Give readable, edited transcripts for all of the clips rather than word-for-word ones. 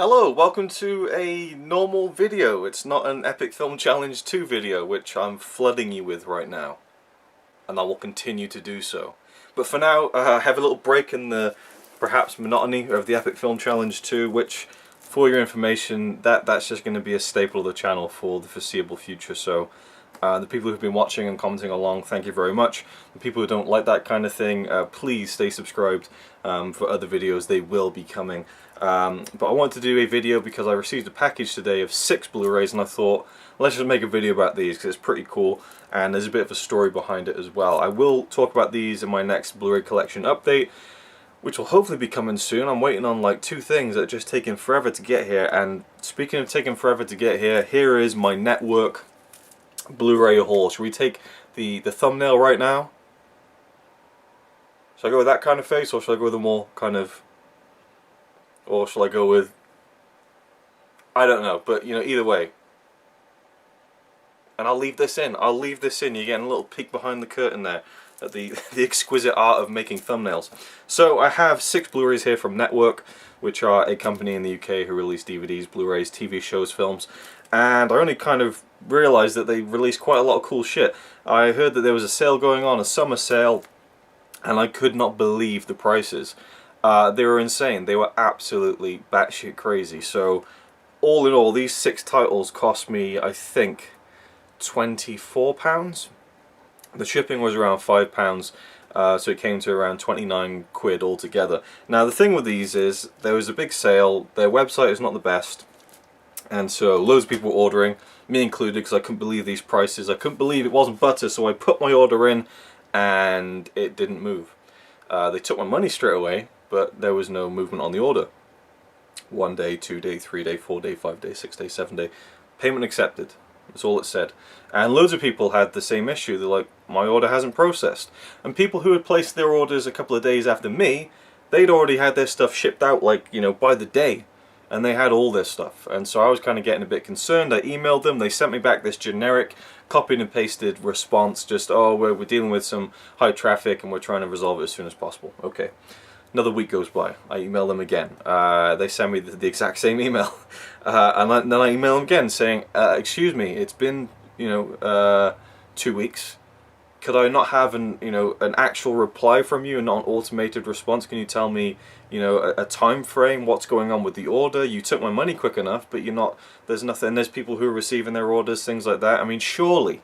Hello, welcome to a normal video. It's not an Epic Film Challenge 2 video, which I'm flooding you with right now. And I will continue to do so. But for now, I have a little break in the perhaps monotony of the Epic Film Challenge 2, which, for your information, that's just going to be a staple of the channel for the foreseeable future. So the people who've been watching and commenting along, thank you very much. The people who don't like that kind of thing, please stay subscribed for other videos. They will be coming. But I wanted to do a video because I received a package today of 6 Blu-rays and I thought, let's just make a video about these because it's pretty cool and there's a bit of a story behind it as well. I will talk about these in my next Blu-ray collection update, which will hopefully be coming soon. I'm waiting on like 2 things that are just taking forever to get here, and speaking of taking forever to get here, here is my network Blu-ray haul. Should we take the thumbnail right now? Should I go with that kind of face, or should I go with a more kind of, or shall I go with, I don't know, but you know, either way. And I'll leave this in. You're getting a little peek behind the curtain there at the exquisite art of making thumbnails. So I have 6 Blu-rays here from Network, which are a company in the UK who release DVDs, Blu-rays, TV shows, films. And I only kind of realised that they release quite a lot of cool shit. I heard that there was a sale going on, a summer sale, and I could not believe the prices. They were insane. They were absolutely batshit crazy. So all in all, these 6 titles cost me, I think, £24. The shipping was around £5, so it came to around 29 quid altogether. Now the thing with these is, there was a big sale, their website is not the best, and so loads of people were ordering, me included, because I couldn't believe these prices. I couldn't believe it wasn't butter, so I put my order in, and it didn't move. They took my money straight away, but there was no movement on the order. 1 day, 2 day, 3 day, 4 day, 5 day, 6 day, 7 day. Payment accepted. That's all it said. And loads of people had the same issue. They're like, my order hasn't processed. And people who had placed their orders a couple of days after me, they'd already had their stuff shipped out, like, you know, by the day. And they had all their stuff. And so I was kind of getting a bit concerned. I emailed them. They sent me back this generic copied and pasted response. Just, oh, we're dealing with some high traffic and we're trying to resolve it as soon as possible. Okay. Another week goes by. I email them again. They send me the exact same email, and then I email them again saying, "Excuse me, it's been 2 weeks. Could I not have an actual reply from you and not an automated response? Can you tell me a time frame? What's going on with the order? You took my money quick enough, but you're not. There's nothing. There's people who are receiving their orders, things like that. I mean, surely."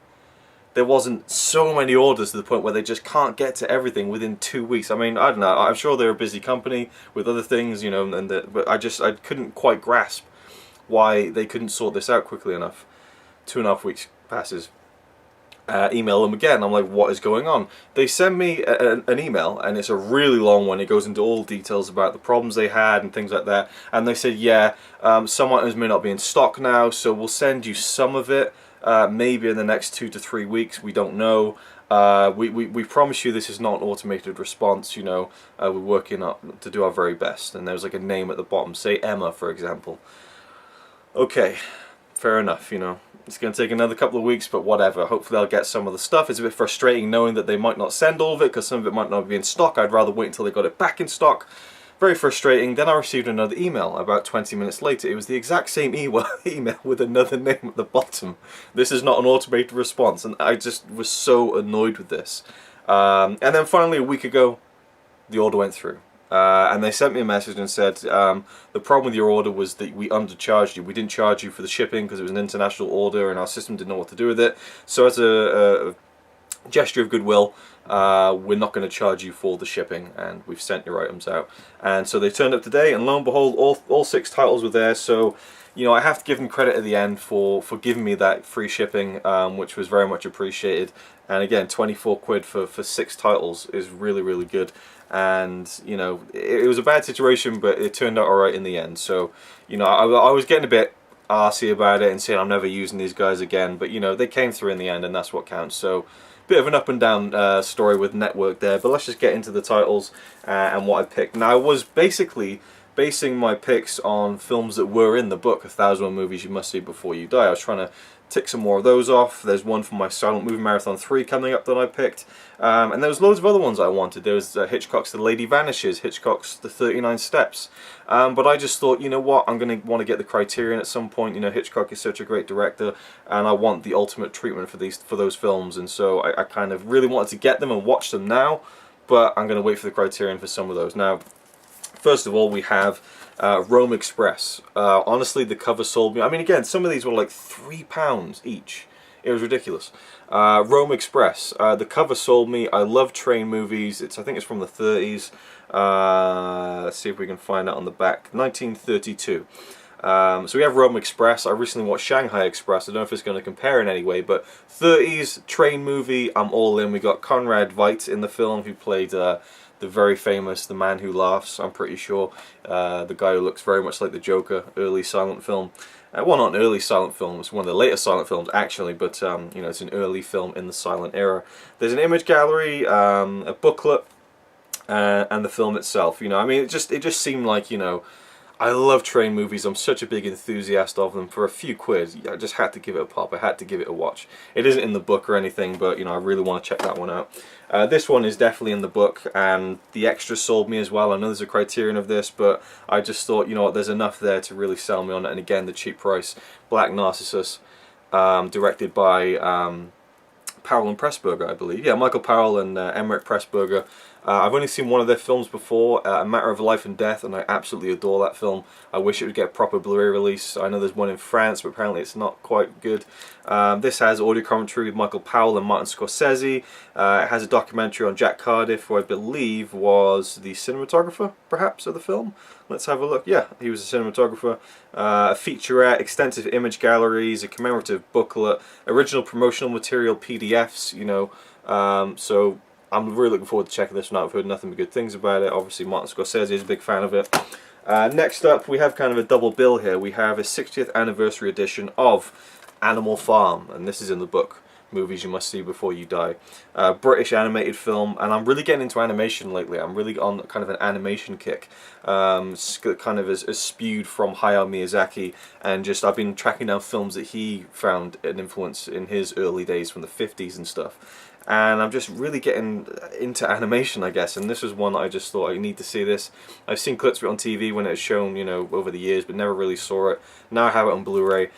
There wasn't so many orders to the point where they just can't get to everything within 2 weeks. I mean, I don't know. I'm sure they're a busy company with other things, but I couldn't quite grasp why they couldn't sort this out quickly enough. 2.5 weeks passes. Email them again. I'm like, what is going on? They send me an email, and it's a really long one. It goes into all details about the problems they had and things like that. And they said, yeah, some items may not be in stock now, so we'll send you some of it. Maybe in the next 2 to 3 weeks, we don't know. We promise you this is not an automated response, we're working up to do our very best. And there's like a name at the bottom, say Emma, for example. Okay, fair enough, It's going to take another couple of weeks, but whatever. Hopefully I'll get some of the stuff. It's a bit frustrating knowing that they might not send all of it, because some of it might not be in stock. I'd rather wait until they got it back in stock. Very frustrating. Then I received another email about 20 minutes later. It was the exact same email with another name at the bottom. This is not an automated response, and I just was so annoyed with this. And then finally, a week ago, the order went through. And they sent me a message and said, the problem with your order was that we undercharged you. We didn't charge you for the shipping because it was an international order and our system didn't know what to do with it. So as a gesture of goodwill, we're not going to charge you for the shipping, and we've sent your items out. And so they turned up today, and lo and behold, all 6 titles were there. So I have to give them credit at the end for giving me that free shipping, which was very much appreciated. And again, 24 quid for 6 titles is really, really good. And it was a bad situation, but it turned out alright in the end. So I was getting a bit arsey about it and saying I'm never using these guys again, but they came through in the end, and that's what counts. So bit of an up and down story with Network there, but let's just get into the titles and what I picked. Now, I was basically basing my picks on films that were in the book, 1001 Movies You Must See Before You Die. I was trying to tick some more of those off. There's one from my Silent Movie Marathon 3 coming up that I picked. And there was loads of other ones I wanted. There was Hitchcock's The Lady Vanishes, Hitchcock's The 39 Steps. But I just thought, you know what, I'm going to want to get the Criterion at some point. You know, Hitchcock is such a great director, and I want the ultimate treatment for those films. And so I kind of really wanted to get them and watch them now, but I'm going to wait for the Criterion for some of those. Now, first of all, we have Rome Express. Honestly, the cover sold me. I mean, again, some of these were like £3 each. It was ridiculous. Rome Express. The cover sold me. I love train movies. I think it's from the 30s. Let's see if we can find out on the back. 1932. So we have Rome Express. I recently watched Shanghai Express. I don't know if it's going to compare in any way, but 30s train movie, I'm all in. We got Conrad Veidt in the film, who played the very famous The Man Who Laughs, I'm pretty sure. The guy who looks very much like the Joker, early silent film. Well, not an early silent film, it's one of the later silent films actually, but you know, it's an early film in the silent era. There's an image gallery, a booklet, and the film itself. You know, I mean, it just seemed like, you know, I love train movies. I'm such a big enthusiast of them. For a few quid, I just had to give it a pop. I had to give it a watch. It isn't in the book or anything, but you know, I really want to check that one out. This one is definitely in the book, and the extras sold me as well. I know there's a Criterion of this, but I just thought, you know what, there's enough there to really sell me on it. And again, the cheap price. Black Narcissus, directed by Powell and Pressburger, I believe. Yeah, Michael Powell and Emmerich Pressburger. I've only seen one of their films before, A Matter of Life and Death, and I absolutely adore that film. I wish it would get a proper Blu-ray release. I know there's one in France, but apparently it's not quite good. This has audio commentary with Michael Powell and Martin Scorsese. It has a documentary on Jack Cardiff, who I believe was the cinematographer, perhaps, of the film. Let's have a look. Yeah, he was a cinematographer. A featurette, extensive image galleries, a commemorative booklet, original promotional material, PDFs, you know. So I'm really looking forward to checking this one out. I've heard nothing but good things about it. Obviously, Martin Scorsese is a big fan of it. Next up, we have kind of a double bill here. We have a 60th anniversary edition of Animal Farm, and this is in the book. Movies you must see before you die. British animated film, and I'm really getting into animation lately. I'm really on kind of an animation kick, kind of as spewed from Hayao Miyazaki, and just I've been tracking down films that he found an influence in his early days from the 50s and stuff. And I'm just really getting into animation, I guess, and this was one that I just thought I need to see this. I've seen clips of it on TV when it was shown, you know, over the years, but never really saw it. Now I have it on Blu-ray.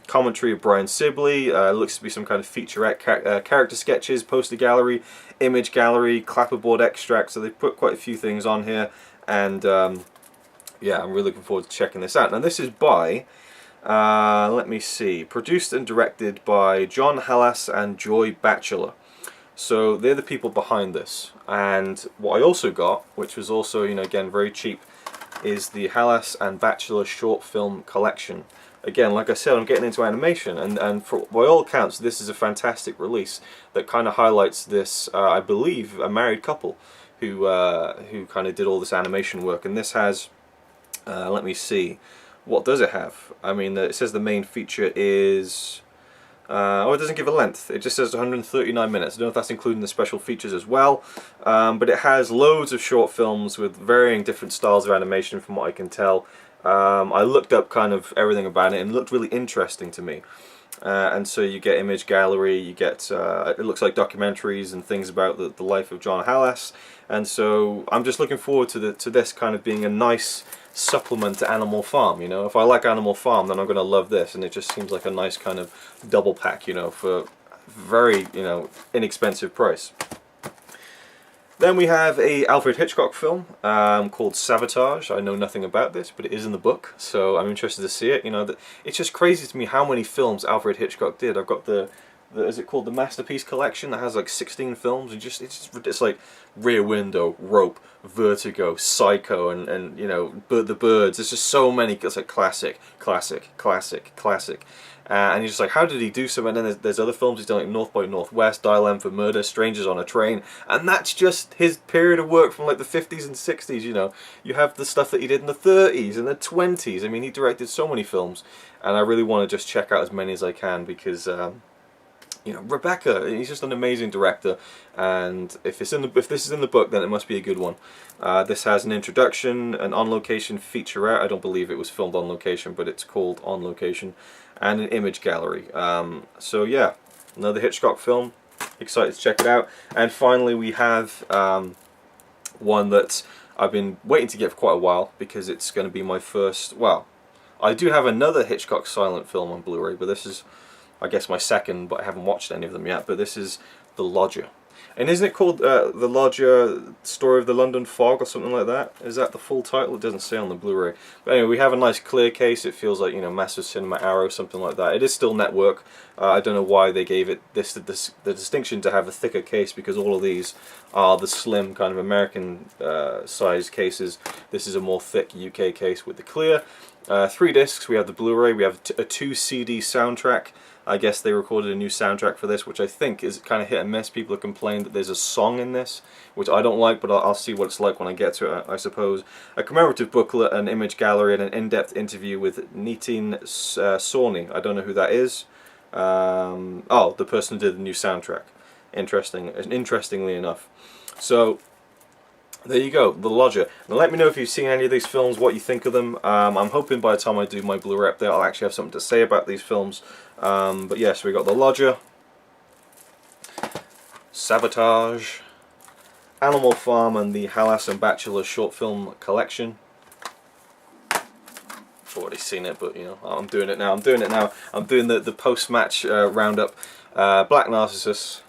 Commentary of Brian Sibley, looks to be some kind of featurette, character sketches, poster gallery, image gallery, clapperboard extract, so they've put quite a few things on here, and yeah, I'm really looking forward to checking this out. Now this is by, let me see, produced and directed by John Hallas and Joy Batchelor. So they're the people behind this. And what I also got, which was also, you know, again, very cheap, is the Hallas and Batchelor short film collection. Again, like I said, I'm getting into animation, and for, by all accounts, this is a fantastic release that kind of highlights this, I believe, a married couple who kind of did all this animation work. And this has, let me see, what does it have? I mean, it says the main feature is, oh, it doesn't give a length. It just says 139 minutes. I don't know if that's including the special features as well, but it has loads of short films with varying different styles of animation from what I can tell. I looked up kind of everything about it, and it looked really interesting to me. And so you get image gallery, you get, it looks like documentaries and things about the life of John Hallas. And so I'm just looking forward to this kind of being a nice supplement to Animal Farm. You know, if I like Animal Farm, then I'm going to love this, and it just seems like a nice kind of double pack, you know, for very, you know, inexpensive price. Then we have a Alfred Hitchcock film called Sabotage. I know nothing about this, but it is in the book, so I'm interested to see it. You know, it's just crazy to me how many films Alfred Hitchcock did. I've got the is it called the Masterpiece Collection that has like 16 films, and it's like Rear Window, Rope, Vertigo, Psycho, and you know, The Birds. There's just so many. It's like classic, classic, classic, classic. And you're just like, how did he do so? And then there's other films he's done, like North by Northwest, Dial M for Murder, Strangers on a Train, and that's just his period of work from like the 50s and 60s. You know, you have the stuff that he did in the 30s and the 20s. I mean, he directed so many films, and I really want to just check out as many as I can because, you know, Rebecca, he's just an amazing director, and if this is in the book, then it must be a good one. This has an introduction, an on-location featurette. I don't believe it was filmed on location, but it's called On Location. and an image gallery. So yeah, another Hitchcock film. Excited to check it out. And finally we have one that I've been waiting to get for quite a while, because it's going to be my first, well, I do have another Hitchcock silent film on Blu-ray, but this is, I guess, my second, but I haven't watched any of them yet. But this is The Lodger. And isn't it called The Lodger, Story of the London Fog, or something like that? Is that the full title? It doesn't say on the Blu-ray. But anyway, we have a nice clear case. It feels like, you know, Massive Cinema Arrow, something like that. It is still network. I don't know why they gave it the distinction to have a thicker case, because all of these are the slim kind of American size cases. This is a more thick UK case with the clear. 3 discs. We have the Blu-ray. We have a 2 CD soundtrack. I guess they recorded a new soundtrack for this, which I think is kind of hit and miss. People have complained that there's a song in this, which I don't like, but I'll see what it's like when I get to it, I suppose. A commemorative booklet, an image gallery, and an in-depth interview with Nitin Sawhney. I don't know who that is. Oh, the person who did the new soundtrack. Interestingly enough. So there you go, The Lodger. Now let me know if you've seen any of these films, what you think of them. I'm hoping by the time I do my Blu-ray update I'll actually have something to say about these films. But yeah, so we got The Lodger, Sabotage, Animal Farm, and the Halas and Bachelor short film collection. I've already seen it, but you know, I'm doing it now. I'm doing the post-match roundup. Black Narcissus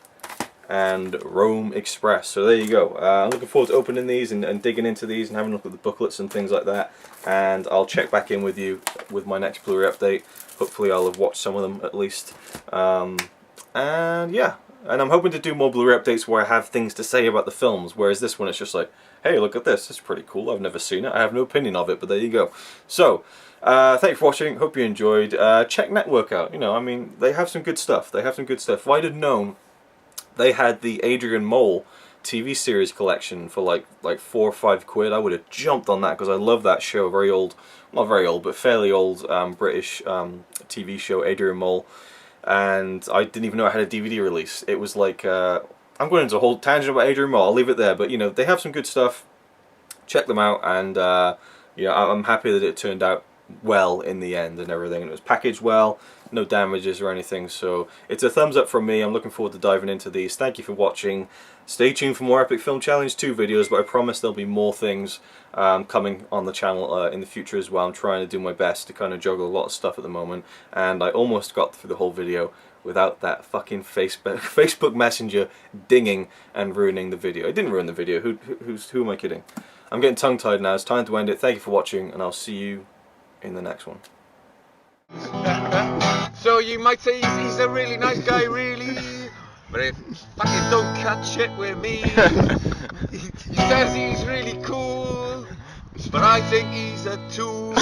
and Rome Express. So there you go. I'm looking forward to opening these and digging into these and having a look at the booklets and things like that. And I'll check back in with you with my next Blu-ray update. Hopefully I'll have watched some of them at least. And yeah, and I'm hoping to do more Blu-ray updates where I have things to say about the films, whereas this one it's just like, hey, look at this, it's pretty cool, I've never seen it, I have no opinion of it, but there you go. So, thank you for watching, hope you enjoyed. Check Network out, you know, I mean, they have some good stuff, If I'd have known they had the Adrian Mole TV series collection for like 4 or 5 quid, I would have jumped on that, because I love that show. Very old, not very old, but fairly old British TV show, Adrian Mole. And I didn't even know I had a DVD release. It was like, I'm going into a whole tangent about Adrian Mole, I'll leave it there, but you know, they have some good stuff. Check them out, and yeah, I'm happy that it turned out well in the end and everything. It was packaged well, no damages or anything, so it's a thumbs up from me. I'm looking forward to diving into these. Thank you for watching. Stay tuned for more Epic Film Challenge 2 videos, but I promise there'll be more things coming on the channel in the future as well. I'm trying to do my best to kind of juggle a lot of stuff at the moment, and I almost got through the whole video without that fucking Facebook Messenger dinging and ruining the video. It didn't ruin the video. Who am I kidding? I'm getting tongue-tied now. It's time to end it. Thank you for watching, and I'll see you in the next one. So you might say he's a really nice guy, really, but if fucking don't cut shit with me. He says he's really cool, but I think he's a tool.